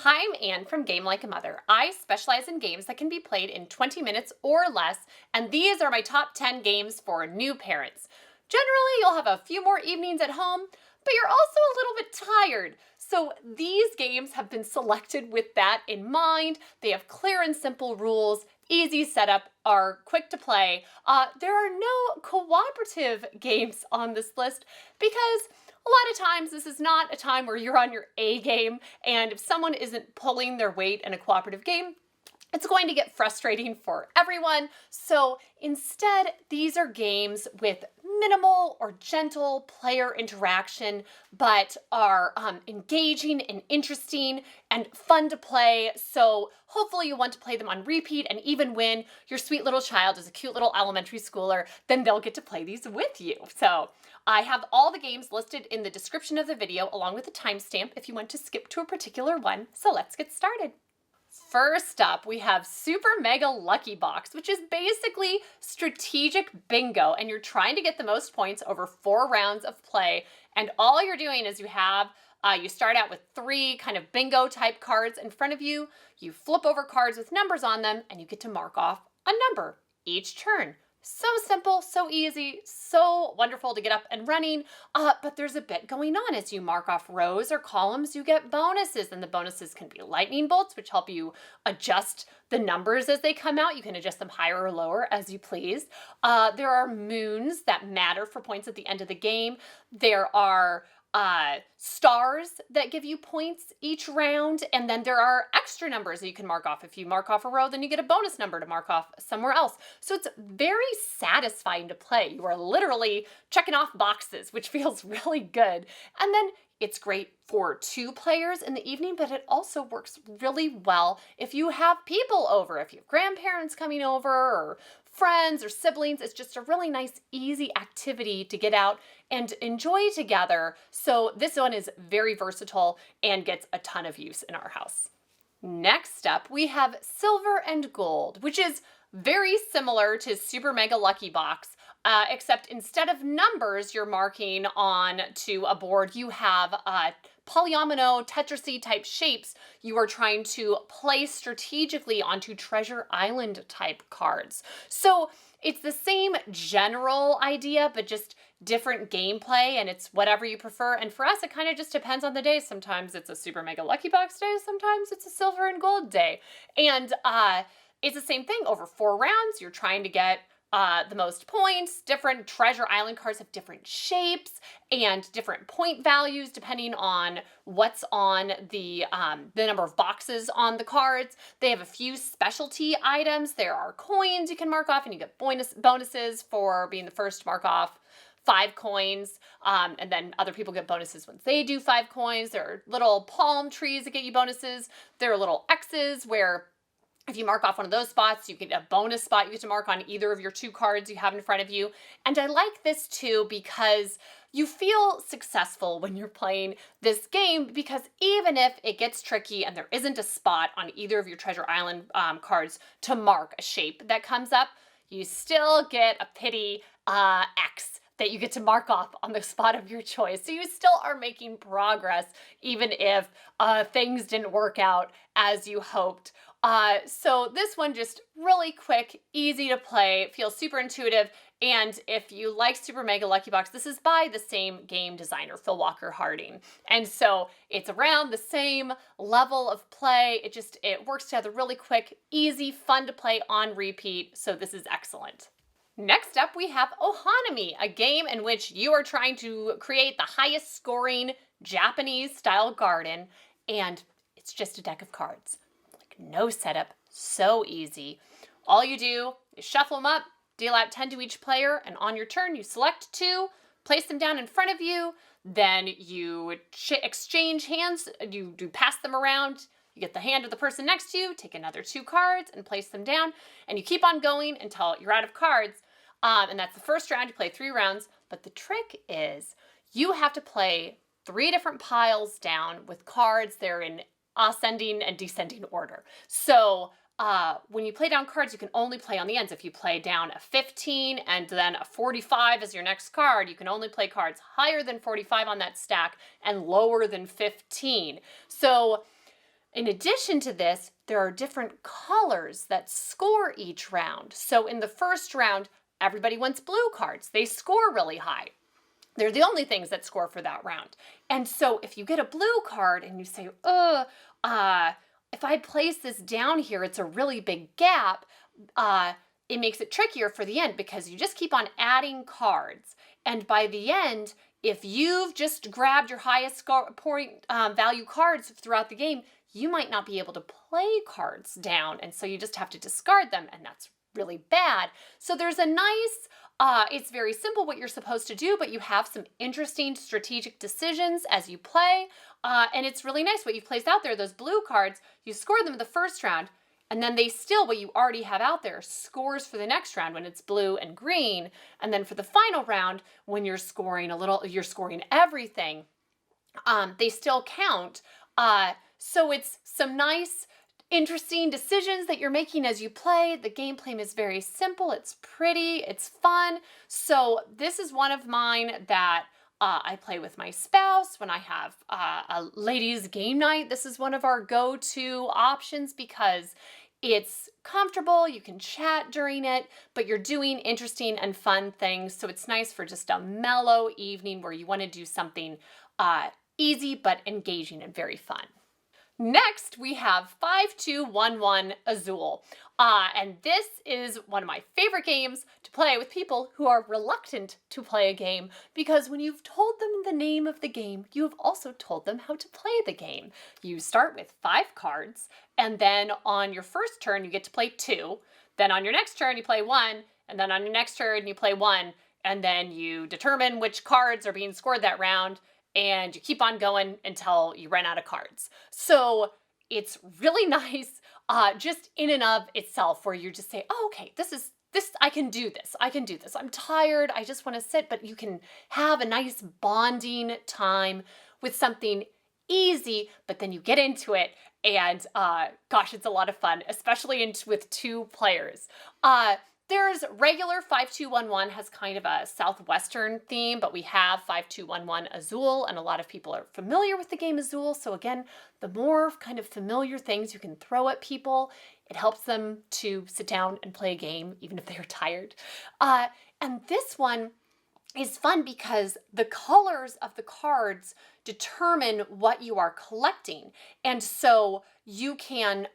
Hi, I'm Anne from Game Like a Mother. I specialize in games that can be played in 20 minutes or less, and these are my top 10 games for new parents. Generally, you'll have a few more evenings at home, but you're also a little bit tired. So these games have been selected with that in mind. They have clear and simple rules, easy setup, are quick to play. There are no cooperative games on this list because a lot of times this is not a time where you're on your A game, and if someone isn't pulling their weight in a cooperative game, it's going to get frustrating for everyone. So instead, these are games with minimal or gentle player interaction, but are engaging and interesting and fun to play. So hopefully you want to play them on repeat, and even when your sweet little child is a cute little elementary schooler, then they'll get to play these with you. So I have all the games listed in the description of the video along with a timestamp if you want to skip to a particular one. So let's get started. First up, we have Super Mega Lucky Box, which is basically strategic bingo, and you're trying to get the most points over 4 rounds of play. And all you're doing is you start out with 3 kind of bingo type cards in front of you. You flip over cards with numbers on them, and you get to mark off a number each turn. So simple, so easy, so wonderful to get up and running, but there's a bit going on. As you mark off rows or columns, you get bonuses, and the bonuses can be lightning bolts, which help you adjust the numbers as they come out. You can adjust them higher or lower as you please. There are moons that matter for points at the end of the game. There are stars that give you points each round, and then there are extra numbers that you can mark off. If you mark off a row, then you get a bonus number to mark off somewhere else. So it's very satisfying to play. You are literally checking off boxes, which feels really good. And then it's great for 2 players in the evening, but it also works really well if you have people over, if you have grandparents coming over or friends or siblings. It's just a really nice, easy activity to get out and enjoy together. So this one is very versatile and gets a ton of use in our house. Next up, we have Silver and Gold, which is very similar to Super Mega Lucky Box, except instead of numbers you're marking on to a board, you have polyomino, Tetrisy type shapes you are trying to place strategically onto Treasure Island type cards. So it's the same general idea, but just different gameplay, and it's whatever you prefer. And for us, it kind of just depends on the day. Sometimes it's a Super Mega Lucky Box day, sometimes it's a Silver and Gold day. And it's the same thing over 4 rounds. You're trying to get the most points. Different Treasure Island cards have different shapes and different point values depending on what's on the number of boxes on the cards. They have a few specialty items. There are coins you can mark off, and you get bonuses for being the first to mark off 5 coins, and then other people get bonuses once they do 5 coins. There are little palm trees that get you bonuses. There are little X's where if you mark off one of those spots, you get a bonus spot you get to mark on either of your 2 cards you have in front of you. And I like this too because you feel successful when you're playing this game, because even if it gets tricky and there isn't a spot on either of your Treasure Island cards to mark a shape that comes up, you still get a pity X that you get to mark off on the spot of your choice. So you still are making progress even if things didn't work out as you hoped. So this one just really quick, easy to play, feels super intuitive. And if you like Super Mega Lucky Box, this is by the same game designer, Phil Walker Harding. And so it's around the same level of play. It works together really quick, easy, fun to play on repeat. So this is excellent. Next up, we have Ohanami, a game in which you are trying to create the highest scoring Japanese style garden, and it's just a deck of cards. Like, no setup, so easy. All you do is shuffle them up, deal out 10 to each player, and on your turn you select 2, place them down in front of you, then you exchange hands, you pass them around. You get the hand of the person next to you, take another 2 cards and place them down, and you keep on going until you're out of cards. And that's the first round. You play 3 rounds, but the trick is you have to play 3 different piles down with cards. They're in ascending and descending order. So when you play down cards, you can only play on the ends. If you play down a 15 and then a 45 as your next card, you can only play cards higher than 45 on that stack and lower than 15. So In addition to this, there are different colors that score each round. So in the first round, everybody wants blue cards. They score really high. They're the only things that score for that round. And so if you get a blue card and you say, if I place this down here, it's a really big gap, it makes it trickier for the end because you just keep on adding cards. And by the end, if you've just grabbed your highest point value cards throughout the game, you might not be able to play cards down. And so you just have to discard them, and that's really bad. So there's a nice, it's very simple what you're supposed to do, but you have some interesting strategic decisions as you play. And it's really nice what you've placed out there, those blue cards, you score them in the first round, and then they still, what you already have out there, scores for the next round when it's blue and green. And then for the final round, when you're scoring you're scoring everything, they still count. So it's some nice, interesting decisions that you're making as you play. The gameplay is very simple. It's pretty. It's fun. So this is one of mine that I play with my spouse when I have a ladies' game night. This is one of our go-to options because it's comfortable. You can chat during it, but you're doing interesting and fun things. So it's nice for just a mellow evening where you want to do something easy but engaging and very fun. Next, we have 5211 Azul. And this is one of my favorite games to play with people who are reluctant to play a game, because when you've told them the name of the game, you have also told them how to play the game. You start with 5 cards, and then on your first turn, you get to play 2. Then on your next turn, you play 1, and then on your next turn, you play 1, and then you determine which cards are being scored that round, and you keep on going until you run out of cards. So it's really nice just in and of itself, where you just say, oh, okay, this, I can do this. I'm tired. I just want to sit, but you can have a nice bonding time with something easy, but then you get into it and gosh, it's a lot of fun, especially with 2 players. There's regular 5211 has kind of a southwestern theme, but we have 5211 Azul, and a lot of people are familiar with the game Azul. So again, the more kind of familiar things you can throw at people, it helps them to sit down and play a game, even if they're tired. And this one is fun because the colors of the cards determine what you are collecting. And so you can,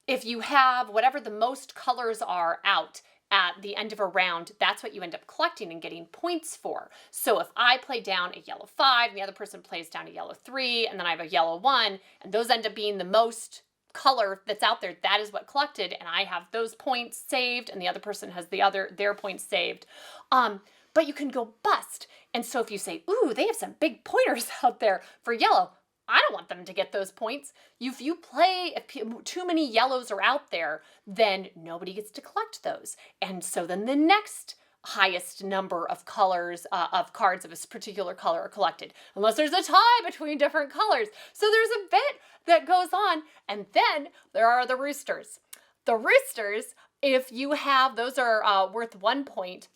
if you have whatever the most colors are out at the end of a round, that's what you end up collecting and getting points for. So if I play down a yellow 5 and the other person plays down a yellow 3, and then I have a yellow 1, and those end up being the most color that's out there, that is what collected, and I have those points saved, and the other person has their points saved. But you can go bust. And so if you say, ooh, they have some big pointers out there for yellow, I don't want them to get those points. If too many yellows are out there, then nobody gets to collect those. And so then the next highest number of colors of cards of a particular color are collected, unless there's a tie between different colors. So there's a bit that goes on. And then there are the roosters. The roosters, if you have, those are worth 1 point.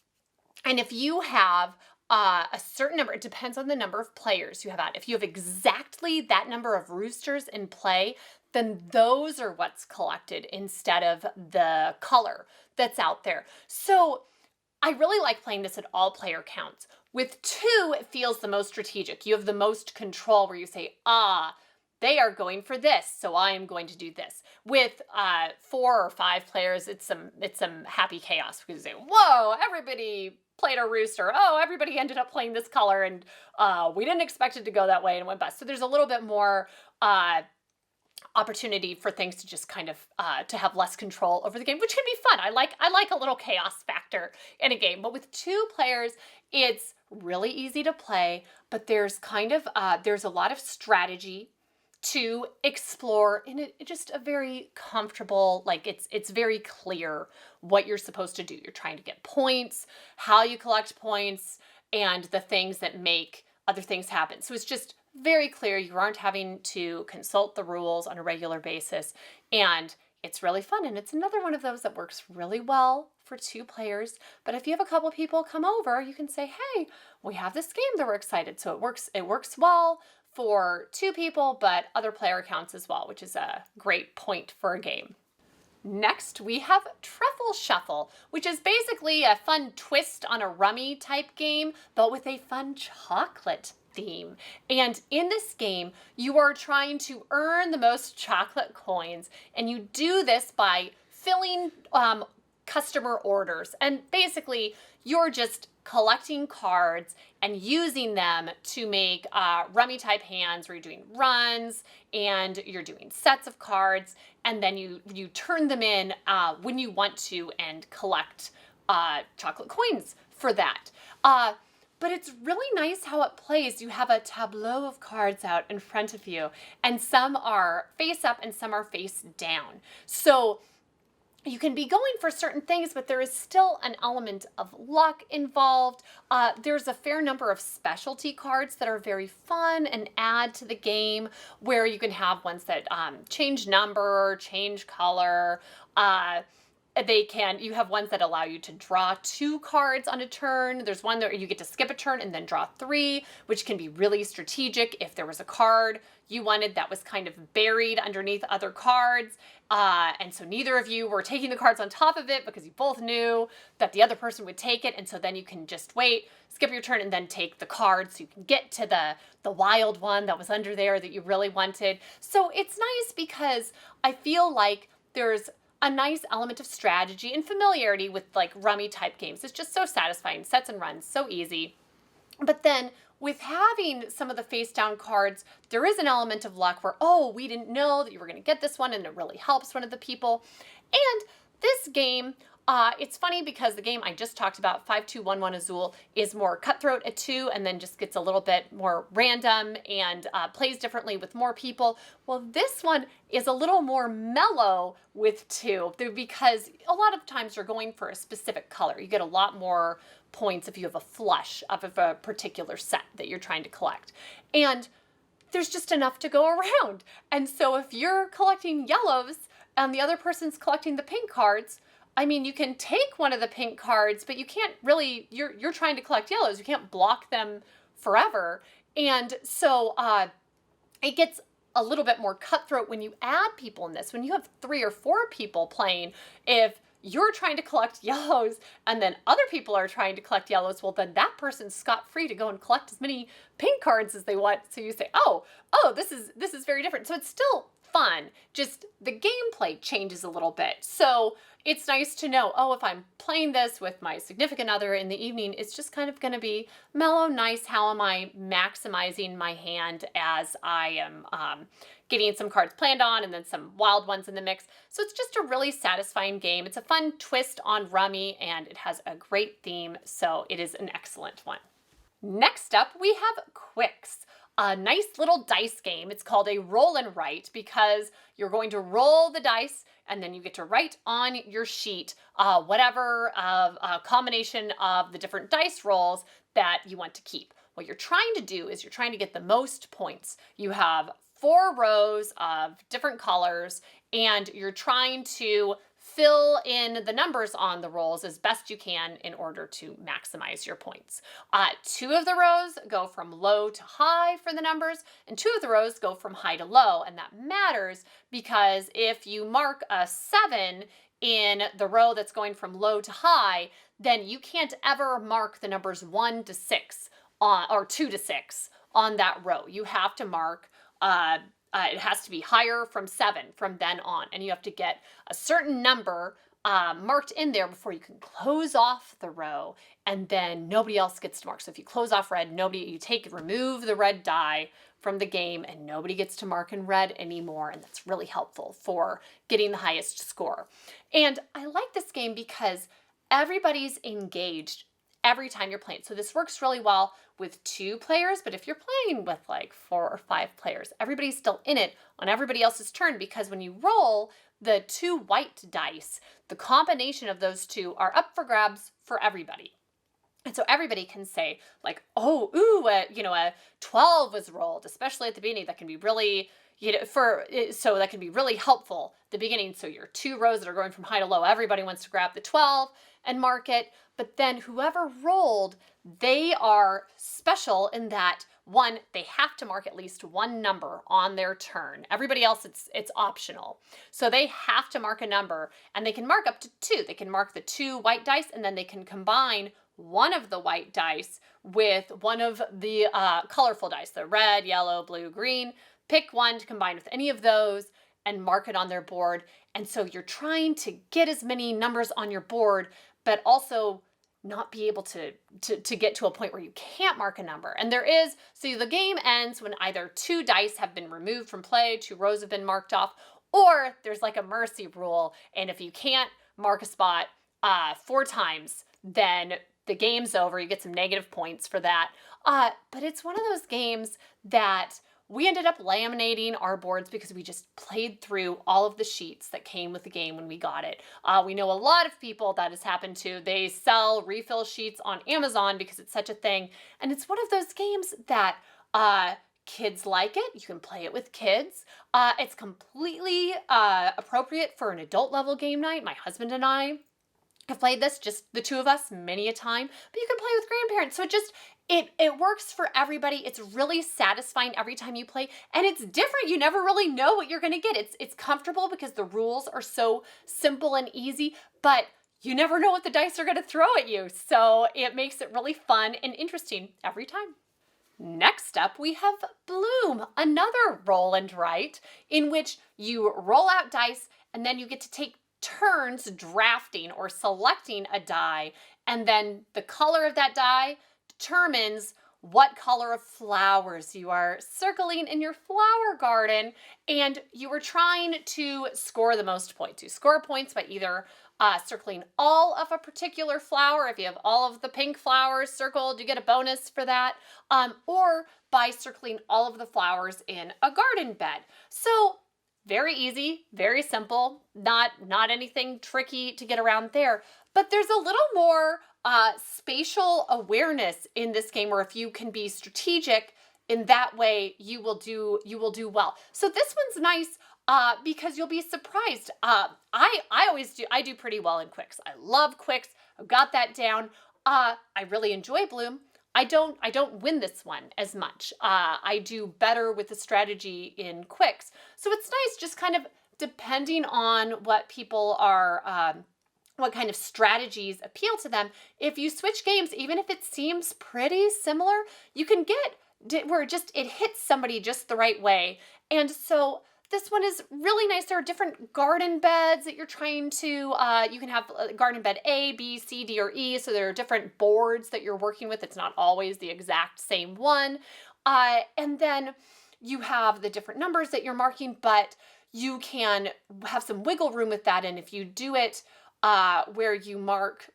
And if you have a certain number, it depends on the number of players you have out. If you have exactly that number of roosters in play, then those are what's collected instead of the color that's out there. So I really like playing this at all player counts. With 2, it feels the most strategic. You have the most control, where you say, they are going for this, so I am going to do this. With 4 or 5 players, it's some happy chaos, because you say, whoa, everybody played a rooster. Oh, everybody ended up playing this color, and we didn't expect it to go that way, and it went bust. So there's a little bit more opportunity for things to just kind of to have less control over the game, which can be fun. I like a little chaos factor in a game. But with 2 players, it's really easy to play, but there's there's a lot of strategy to explore in just a very comfortable, like it's very clear what you're supposed to do. You're trying to get points, how you collect points, and the things that make other things happen. So it's just very clear. You aren't having to consult the rules on a regular basis, and it's really fun. And it's another one of those that works really well for 2 players. But if you have a couple people come over, you can say, hey, we have this game that we're excited. So it works well for 2 people, but other player accounts as well, which is a great point for a game. Next, we have Truffle Shuffle, which is basically a fun twist on a rummy type game, but with a fun chocolate theme. And in this game, you are trying to earn the most chocolate coins, and you do this by filling customer orders. And basically, you're just collecting cards and using them to make rummy type hands where you're doing runs and you're doing sets of cards, and then you turn them in when you want to and collect chocolate coins for that. But it's really nice how it plays. You have a tableau of cards out in front of you, and some are face up and some are face down. So you can be going for certain things, but there is still an element of luck involved. There's a fair number of specialty cards that are very fun and add to the game, where you can have ones that change number, change color. You have ones that allow you to draw 2 cards on a turn. There's one that you get to skip a turn and then draw 3, which can be really strategic if there was a card you wanted that was kind of buried underneath other cards. And so neither of you were taking the cards on top of it because you both knew that the other person would take it. And so then you can just wait, skip your turn, and then take the card so you can get to the wild one that was under there that you really wanted. So it's nice because I feel like there's a nice element of strategy and familiarity with like rummy type games. It's just so satisfying. Sets and runs, so easy. But then with having some of the face down cards, there is an element of luck where, oh, we didn't know that you were going to get this one, and it really helps one of the people. And this game, it's funny because the game I just talked about, 5211 Azul, is more cutthroat at 2 and then just gets a little bit more random and plays differently with more people. Well, this one is a little more mellow with 2 because a lot of times you're going for a specific color. You get a lot more points if you have a flush of a particular set that you're trying to collect. And there's just enough to go around. And so if you're collecting yellows and the other person's collecting the pink cards, I mean, you can take one of the pink cards, but you can't really, you're trying to collect yellows. You can't block them forever. And so it gets a little bit more cutthroat when you add people in this. When you have 3 or 4 people playing, if you're trying to collect yellows and then other people are trying to collect yellows, well, then that person's scot-free to go and collect as many pink cards as they want. So you say, oh, this is very different. So it's still fun, just the gameplay changes a little bit. So it's nice to know, oh, if I'm playing this with my significant other in the evening, it's just kind of going to be mellow, nice. How am I maximizing my hand as I am getting some cards planned on and then some wild ones in the mix? So it's just a really satisfying game. It's a fun twist on rummy and it has a great theme. So it is an excellent one. Next up, we have Qwixx. A nice little dice game. It's called a roll and write because you're going to roll the dice and then you get to write on your sheet whatever combination of the different dice rolls that you want to keep. What you're trying to do is you're trying to get the most points. You have 4 rows of different colors and you're trying to fill in the numbers on the rolls as best you can in order to maximize your points. 2 of the rows go from low to high for the numbers, and 2 of the rows go from high to low, and that matters because if you mark a 7 in the row that's going from low to high, then you can't ever mark the numbers 1 to 6 or 2 to 6 on that row. You have to mark it has to be higher from 7 from then on, and you have to get a certain number marked in there before you can close off the row, and then nobody else gets to mark. So if you close off red, remove the red die from the game, and nobody gets to mark in red anymore, and that's really helpful for getting the highest score. And I like this game because everybody's engaged every time you're playing. So this works really well with 2 players, but if you're playing with like 4 or 5 players, everybody's still in it on everybody else's turn because when you roll the 2 white dice, the combination of those 2 are up for grabs for everybody. And so everybody can say like, oh, ooh, a 12 was rolled, especially at the beginning. That can be really, so that can be really helpful at the beginning. So your 2 rows that are going from high to low, everybody wants to grab the 12 and mark it. But then whoever rolled, they are special in that one, they have to mark at least one number on their turn. Everybody else, it's optional. So they have to mark a number, and they can mark up to 2. They can mark the 2 white dice, and then they can combine one of the white dice with one of the colorful dice, the red, yellow, blue, green. Pick one to combine with any of those and mark it on their board. And so you're trying to get as many numbers on your board, but also not be able to get to a point where you can't mark a number. And there is, so the game ends when either 2 dice have been removed from play, 2 rows have been marked off, or there's like a mercy rule. And if you can't mark a spot 4 times, then the game's over. You get some negative points for that. But it's one of those games that we ended up laminating our boards because we just played through all of the sheets that came with the game when we got it. We know a lot of people that has happened to. They sell refill sheets on Amazon because it's such a thing. And it's one of those games that kids like it. You can play it with kids. It's completely appropriate for an adult level game night. My husband and I have played this, just the 2 of us, many a time, but you can play with grandparents. So it works for everybody. It's really satisfying every time you play, and it's different. You never really know what you're going to get. It's comfortable because the rules are so simple and easy, but you never know what the dice are going to throw at you. So it makes it really fun and interesting every time. Next up, we have Bloom, another roll and write in which you roll out dice and then you get to take turns drafting or selecting a die, and then the color of that die determines what color of flowers you are circling in your flower garden, and you are trying to score the most points. You score points by either circling all of a particular flower. If you have all of the pink flowers circled, you get a bonus for that, or by circling all of the flowers in a garden bed. So very easy, very simple, not anything tricky to get around there. But there's a little more spatial awareness in this game, where if you can be strategic in that way, you will do well. So this one's nice because you'll be surprised. I do pretty well in Qwixx. I love Qwixx. I've got that down. I really enjoy Bloom. I don't win this one as much. I do better with the strategy in Qwixx. So it's nice, just kind of depending on what people are, what kind of strategies appeal to them. If you switch games, even if it seems pretty similar, you can get where it hits somebody just the right way. And so this one is really nice. There are different garden beds that you're trying to, you can have garden bed A, B, C, D, or E. So there are different boards that you're working with. It's not always the exact same one. And then you have the different numbers that you're marking, but you can have some wiggle room with that. And if you do it where you mark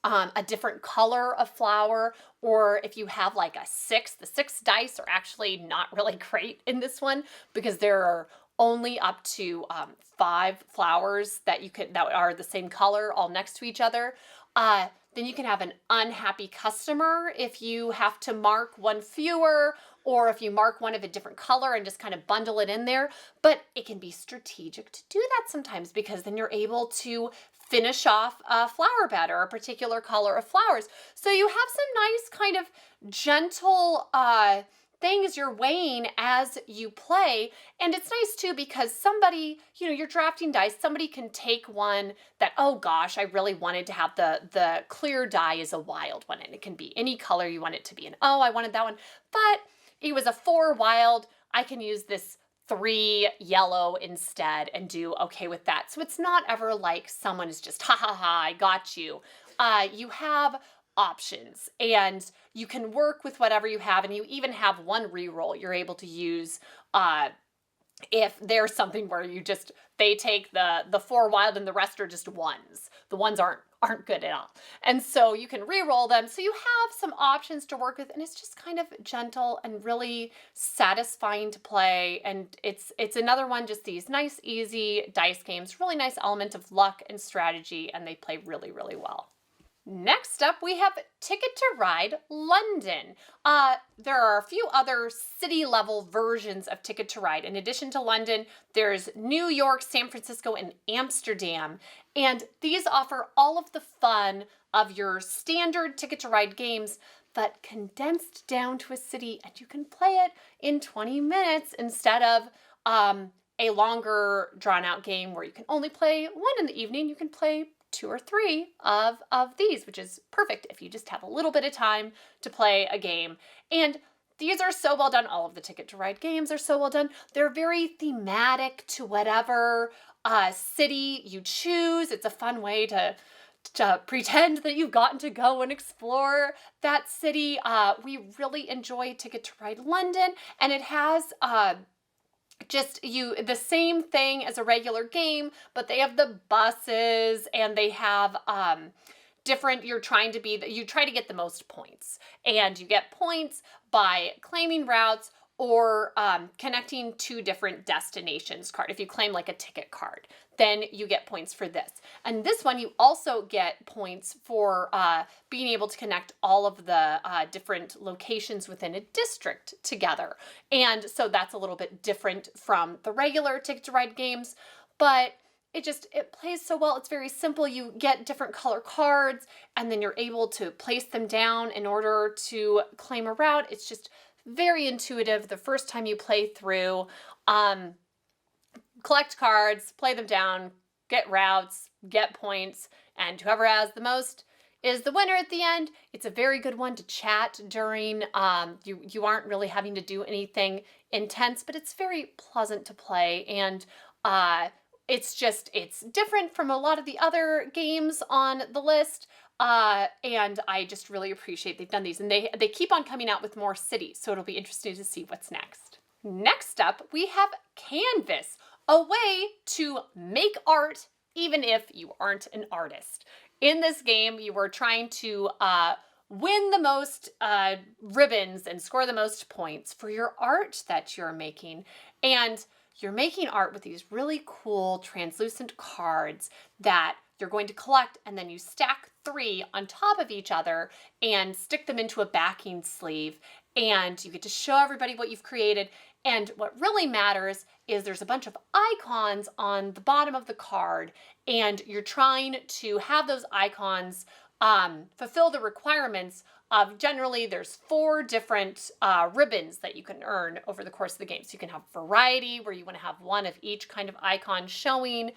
a different color of flower, or if you have like a 6, the 6 dice are actually not really great in this one because there are only up to 5 flowers that are the same color all next to each other. Then you can have an unhappy customer if you have to mark one fewer, or if you mark one of a different color and just kind of bundle it in there. But it can be strategic to do that sometimes, because then you're able to finish off a flower bed or a particular color of flowers. So you have some nice kind of gentle things you're weighing as you play. And it's nice too, because somebody, you're drafting dice, somebody can take one that, oh gosh, I really wanted to have the clear die is a wild one, and it can be any color you want it to be. And oh, I wanted that one, but it was a 4 wild. I can use this 3 yellow instead and do okay with that. So it's not ever like someone is just, ha ha ha, I got you. You have options, and you can work with whatever you have, and you even have one reroll you're able to use if there's something where they take the 4 wild and the rest are just ones. The ones aren't good at all. And so you can re-roll them. So you have some options to work with, and it's just kind of gentle and really satisfying to play. And it's another one, just these nice, easy dice games, really nice element of luck and strategy, and they play really, really well. Next up, we have Ticket to Ride London. There are a few other city-level versions of Ticket to Ride. In addition to London, there's New York, San Francisco, and Amsterdam. And these offer all of the fun of your standard Ticket to Ride games. but condensed down to a city, and you can play it in 20 minutes instead of a longer drawn out game where you can only play one in the evening. You can play 2 or 3 of these, which is perfect if you just have a little bit of time to play a game. And these are so well done. All of the Ticket to Ride games are so well done. They're very thematic to whatever city you choose. It's a fun way to pretend that you've gotten to go and explore that city. We really enjoy Ticket to Ride London, and it has the same thing as a regular game, but they have the buses and they have different, you try to get the most points, and you get points by claiming routes or connecting 2 different destinations card. If you claim like a ticket card, then you get points for this. And this one, you also get points for being able to connect all of the different locations within a district together. And so that's a little bit different from the regular Ticket to Ride games, but it plays so well. It's very simple. You get different color cards, and then you're able to place them down in order to claim a route. It's just very intuitive the first time you play through. Collect cards, play them down, get routes, get points, and whoever has the most is the winner at the end. It's a very good one to chat during. You aren't really having to do anything intense, but it's very pleasant to play, and it's different from a lot of the other games on the list. And I just really appreciate they've done these, and they keep on coming out with more cities, so it'll be interesting to see what's next. Next up, we have Canvas, a way to make art even if you aren't an artist. In this game, you are trying to win the most ribbons and score the most points for your art that you're making. And you're making art with these really cool translucent cards that you're going to collect, and then you stack 3 on top of each other and stick them into a backing sleeve, and you get to show everybody what you've created. And what really matters is there's a bunch of icons on the bottom of the card, and you're trying to have those icons fulfill the requirements of, generally there's 4 different ribbons that you can earn over the course of the game. So you can have variety, where you want to have 1 of each kind of icon showing.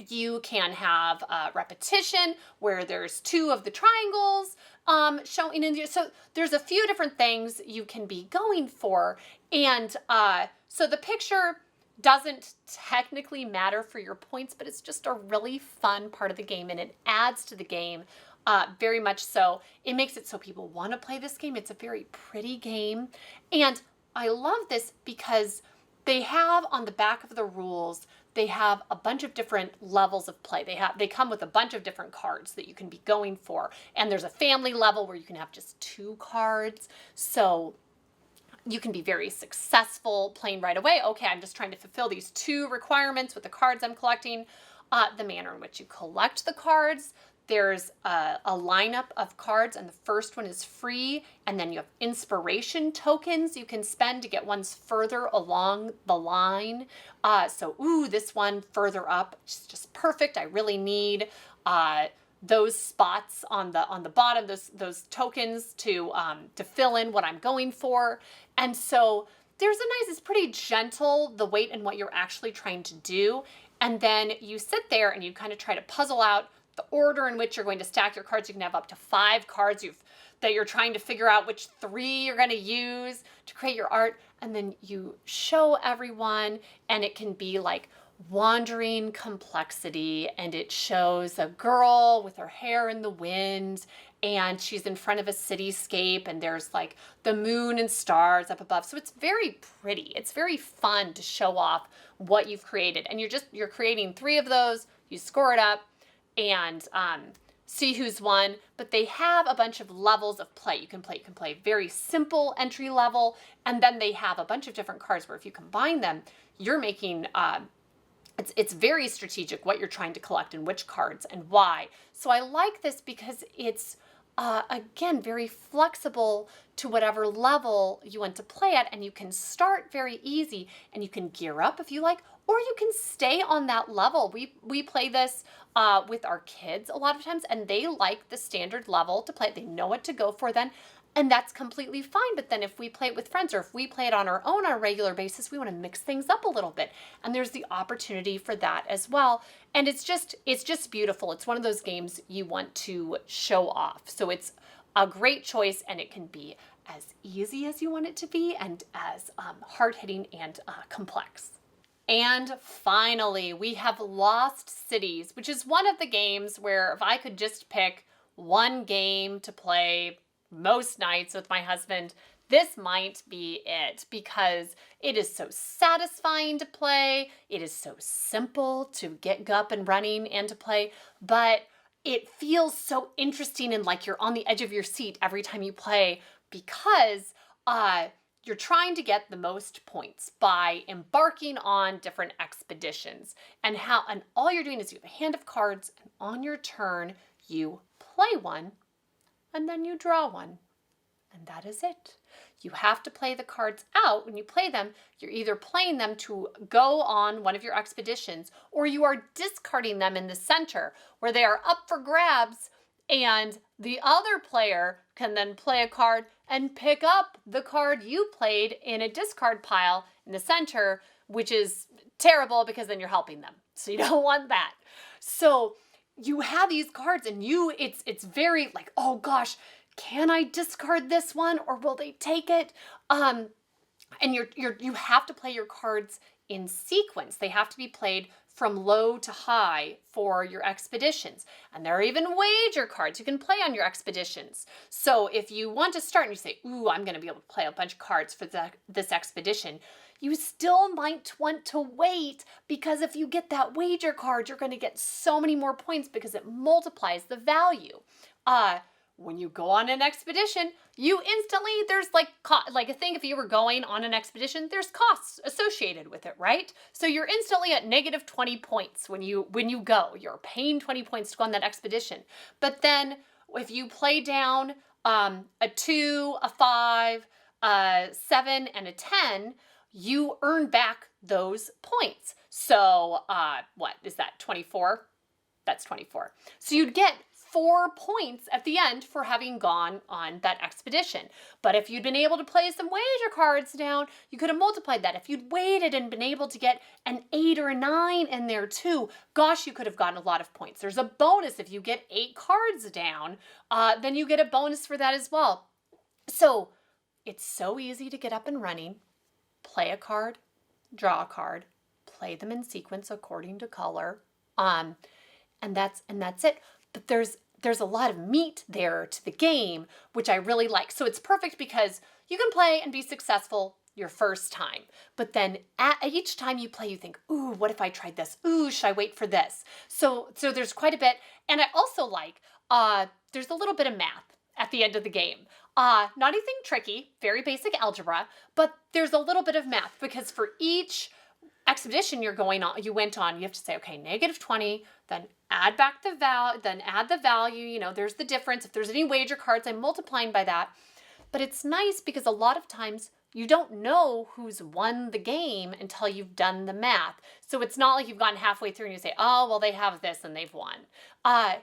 You can have repetition, where there's 2 of the triangles showing in there. So there's a few different things you can be going for. And so the picture doesn't technically matter for your points, but it's just a really fun part of the game, and it adds to the game very much so. It makes it so people want to play this game. It's a very pretty game. And I love this because they have on the back of the rules, they have a bunch of different levels of play. They come with a bunch of different cards that you can be going for. And there's a family level where you can have just 2 cards. So you can be very successful playing right away. Okay, I'm just trying to fulfill these 2 requirements with the cards I'm collecting. The manner in which you collect the cards. There's a lineup of cards, and the first one is free, and then you have inspiration tokens you can spend to get ones further along the line. This one further up is just perfect. I really need those spots on the bottom, those tokens to fill in what I'm going for. And so it's pretty gentle, the weight and what you're actually trying to do. And then you sit there and you kind of try to puzzle out the order in which you're going to stack your cards. You can have up to 5 cards that you're trying to figure out which 3 you're going to use to create your art. And then you show everyone, and it can be like wandering complexity, and it shows a girl with her hair in the wind, and she's in front of a cityscape, and there's like the moon and stars up above. So it's very pretty. It's very fun to show off what you've created. And you're creating 3 of those, you score it up, and see who's won. But they have a bunch of levels of play. You can play very simple entry level, and then they have a bunch of different cards where if you combine them, you're making it's very strategic what you're trying to collect and which cards and why. So I like this because it's again, very flexible to whatever level you want to play at, and you can start very easy and you can gear up if you like, or you can stay on that level. We play this with our kids a lot of times, and they like the standard level to play. They know what to go for then, and that's completely fine. But then if we play it with friends or if we play it on our own on a regular basis, we want to mix things up a little bit. And there's the opportunity for that as well. And it's just beautiful. It's one of those games you want to show off. So it's a great choice, and it can be as easy as you want it to be and as hard-hitting and complex. And finally, we have Lost Cities, which is one of the games where if I could just pick one game to play most nights with my husband, this might be it, because it is so satisfying to play. It is so simple to get up and running and to play, but it feels so interesting and like you're on the edge of your seat every time you play, because you're trying to get the most points by embarking on different expeditions. And all you're doing is you have a hand of cards, and on your turn you play one, and then you draw one. And that is it. You have to play the cards out. When you play them, you're either playing them to go on one of your expeditions, or you are discarding them in the center where they are up for grabs, and the other player can then play a card and pick up the card you played in a discard pile in the center, which is terrible because then you're helping them. So you don't want that. So you have these cards, and it's very like, oh gosh, can I discard this one or will they take it? And you have to play your cards in sequence. They have to be played from low to high for your expeditions. And there are even wager cards you can play on your expeditions. So if you want to start and you say, ooh, I'm going to be able to play a bunch of cards for this expedition, you still might want to wait, because if you get that wager card, you're going to get so many more points because it multiplies the value. When you go on an expedition, you instantly, there's like a thing, if you were going on an expedition, there's costs associated with it, right? So you're instantly at negative 20 points when you go. You're paying 20 points to go on that expedition. But then if you play down a 2, a 5, a 7, and a 10, you earn back those points. So what is that, 24? That's 24. So you'd get 4 points at the end for having gone on that expedition. But if you'd been able to play some wager cards down, you could have multiplied that. If you'd waited and been able to get an 8 or a 9 in there too, gosh, you could have gotten a lot of points. There's a bonus if you get 8 cards down, then you get a bonus for that as well. So it's so easy to get up and running, play a card, draw a card, play them in sequence according to color, and that's it. But there's a lot of meat there to the game, which I really like. So it's perfect because you can play and be successful your first time. But then at each time you play, you think, ooh, what if I tried this? Ooh, should I wait for this? So there's quite a bit. And I also like, there's a little bit of math at the end of the game. Not anything tricky, very basic algebra, but there's a little bit of math, because for each expedition you went on, you have to say, okay, negative 20, then add back the value, then add the value, there's the difference. If there's any wager cards, I'm multiplying by that. But it's nice because a lot of times you don't know who's won the game until you've done the math. So it's not like you've gotten halfway through and you say, oh, well, they have this and they've won.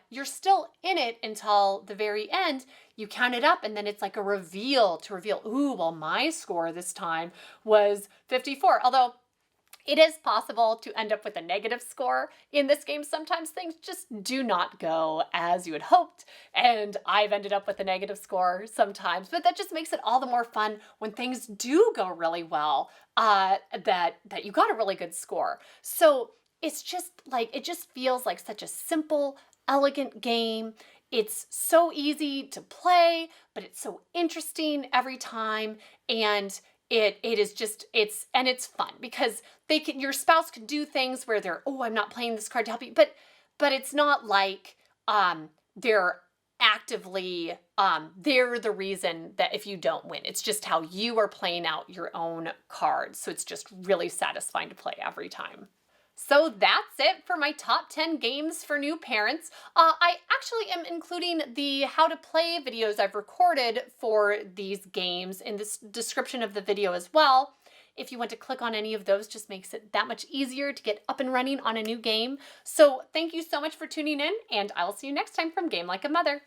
You're still in it until the very end. You count it up, and then it's like a reveal, ooh, well, my score this time was 54. Although it is possible to end up with a negative score in this game. Sometimes things just do not go as you had hoped, and I've ended up with a negative score sometimes, but that just makes it all the more fun when things do go really well, that you got a really good score. So it's just like, it just feels like such a simple, elegant game. It's so easy to play, but it's so interesting every time, and it's fun because your spouse can do things where they're, oh, I'm not playing this card to help you, but it's not like they're actively they're the reason that if you don't win. It's just how you are playing out your own cards. So it's just really satisfying to play every time. So that's it for my top 10 games for new parents. I actually am including the how to play videos I've recorded for these games in this description of the video as well. If you want to click on any of those, just makes it that much easier to get up and running on a new game. So thank you so much for tuning in, and I'll see you next time from Game Like a Mother.